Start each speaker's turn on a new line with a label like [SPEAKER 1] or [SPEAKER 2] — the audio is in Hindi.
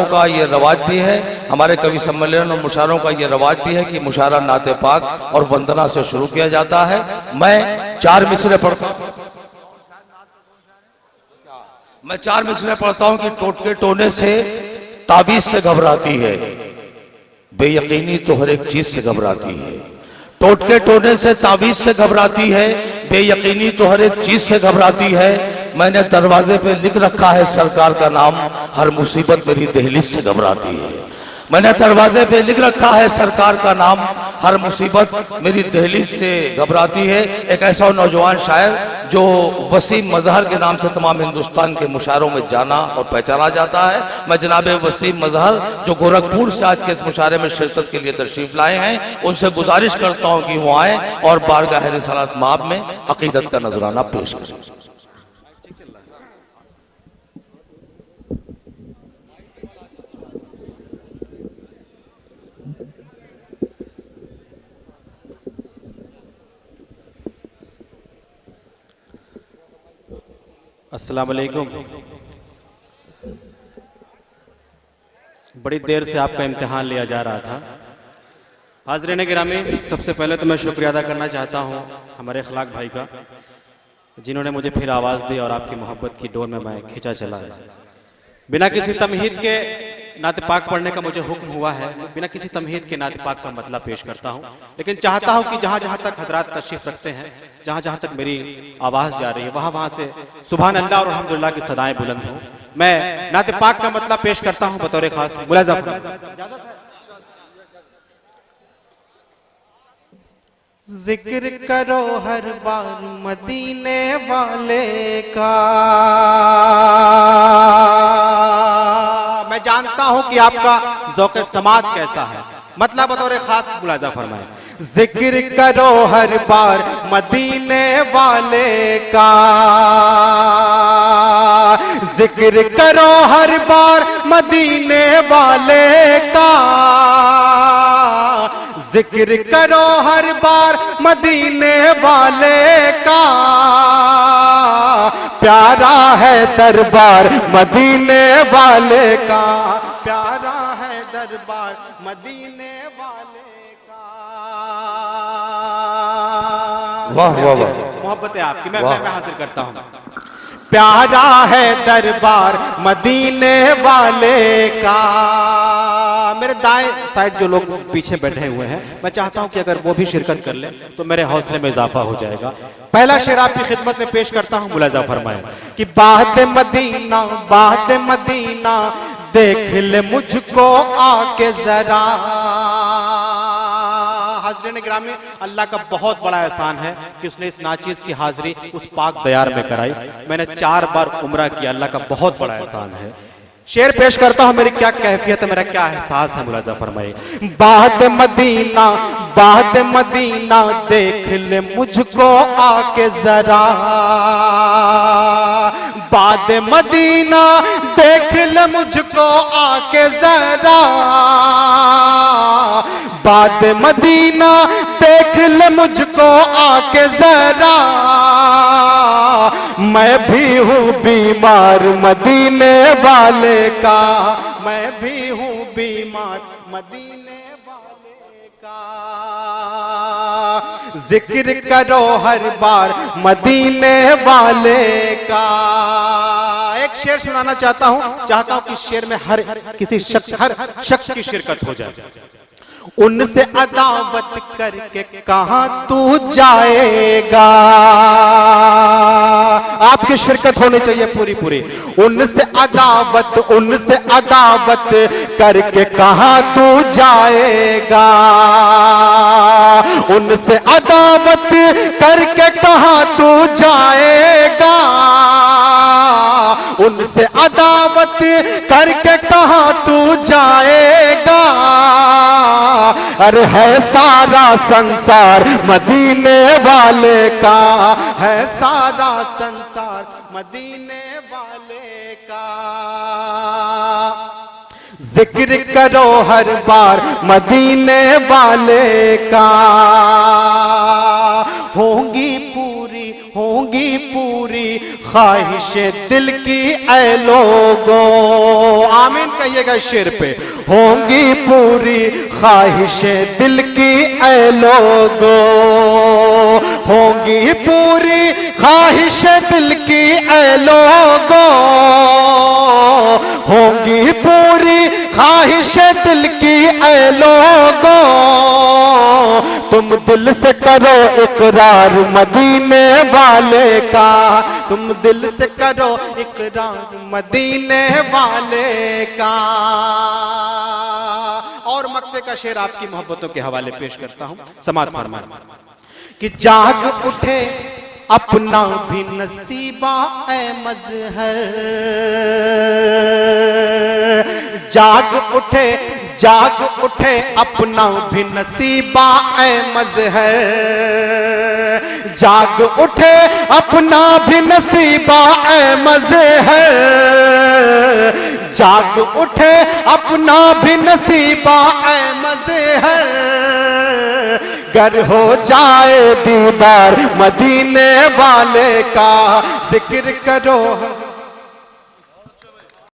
[SPEAKER 1] का ये रवाज भी है, हमारे कवि सम्मेलन और मुशायरों का ये रवाज भी है कि मुशायरा नाते पाक और वंदना से शुरू किया जाता है। मैं 4 मिसरे पढ़ता हूँ कि टोटके टोने से ताबीज से घबराती है, बेयकीनी तो हर एक चीज से घबराती है। टोटके टोने से ताबीज से घबराती है, बेयकीनी तो हर एक चीज से घबराती है। मैंने दरवाजे पे लिख रखा है सरकार का नाम, हर मुसीबत मेरी दहलीज से घबराती है। मैंने दरवाजे पे लिख रखा है सरकार का नाम, हर मुसीबत मेरी दहलीज से घबराती है। एक ऐसा नौजवान शायर जो वसीम मजहर के नाम से तमाम हिंदुस्तान के मुशायरों में जाना और पहचाना जाता है। मैं जनाब वसीम मजहर जो गोरखपुर से आज के इस मुशायरे में शिरकत के लिए तशरीफ लाए हैं, उनसे गुजारिश करता हूँ कि वो आए और बारगाह रिसालत माब में अकीदत का नजराना पेश करें।
[SPEAKER 2] अस्सलाम वालेकुम। बड़ी देर से आपका इम्तिहान लिया जा रहा था। हाज़रीन गिरामी, सबसे पहले तो मैं शुक्रिया अदा करना चाहता हूँ हमारे अखलाक भाई का, जिन्होंने मुझे फिर आवाज़ दी और आपकी मोहब्बत की डोर में मैं खिंचा चला है। बिना किसी तमहीद के नात पाक पढ़ने का मुझे हुक्म हुआ है। बिना किसी तमहीद के नात पाक का मतलब पेश करता हूँ, लेकिन चाहता हूँ कि जहाँ जहाँ तक हजरात तशरीफ रखते हैं, जहाँ जहाँ तक मेरी आवाज़ जा रही है, वहाँ वहाँ से सुभान अल्लाह और अल्हम्दुलिल्लाह की सदाएं बुलंद हों। मैं नात पाक का मतलब पेश करता हूँ बतौर खास मुलाज़ा। जिक्र करो हर बार मदीने वाले का। मैं जानता हूं कि आपका ज़ौक़े समात कैसा है, मतलब बतौर खास मुलाज़ा फरमाए। जिक्र करो हर बार मदीने वाले का, जिक्र करो हर बार मदीने वाले का, जिक्र करो हर बार मदीने वाले का। प्यारा है दरबार मदीने वाले का, प्यारा है दरबार मदीने वाले का।
[SPEAKER 1] वाह वाह वाह,
[SPEAKER 2] मोहब्बत है आपकी, मैं हाजिर करता हूँ। प्यारा है दरबार मदीने वाले का। मेरे दाएं साइड जो लोग पीछे बैठे हुए हैं, मैं चाहता हूं कि अगर वो भी शिरकत कर ले तो मेरे हौसले में इजाफा हो जाएगा। पहला शेर आपकी खिदमत में पेश करता हूं, मुलाज़ा फरमाएं कि बात मदीना देख ले मुझको आके जरा। हाज़रीन गिरामी, अल्लाह का बहुत बड़ा एहसान है कि उसने इस नाचीज की हाजिरी उस पाक दयार में कराई। मैंने 4 बार उम्रा किया, अल्लाह का बहुत बड़ा एहसान है। शेर पेश करता हूं, मेरी क्या कैफियत है, मेरा क्या एहसास है, मुलाज़ा फरमाइए। बात मदीना देख ले मुझको आके जरा। बात मदीना देख ले मुझको आके जरा। बात मदीना देख ले मुझको आके जरा। मैं भी हूँ बीमार मदीने वाले का, मैं भी हूँ बीमार मदीने वाले का। जिक्र करो हर बार मदीने वाले का। एक शेर सुनाना चाहता हूँ कि शेर में हर शख्स की शिरकत हो जाए। उनसे अदावत करके कहां तू जाएगा। आपकी शिरकत होनी चाहिए पूरी। उनसे अदावत करके कहां तू जाएगा। उनसे अदावत करके कहां तू जाएगा। उनसे अदावत करके कहां तू जाएगा। अरे है सारा संसार मदीने वाले का, है सारा संसार मदीने वाले का। जिक्र करो हर बार मदीने वाले का। होंगी पूरी
[SPEAKER 3] ख्वाहिश दिल की ऐ लोगो, आमीन कहिएगा शेर पे। होंगी पूरी ख्वाहिश दिल की ऐ लोगो, होंगी पूरी ख्वाहिश दिल की ऐ लोगो, होंगी पूरी ख्वाहिश दिल की ऐ लोगो। तुम दिल से करो इकरार मदीने वाले का, तुम दिल से करो इकरार मदीने वाले का। और मक्ते का शेर आपकी मोहब्बतों के हवाले पेश करता हूं, समात फरमाए कि जाग उठे अपना भी नसीबा ऐ मजहर, जाग उठे अपना भी नसीबा ऐ मजहर, जाग उठे अपना भी नसीबा ऐ मजहर, जाग उठे अपना भी नसीबा ऐ मजहर। गर हो जाए दीदार मदीने वाले का, जिक्र करो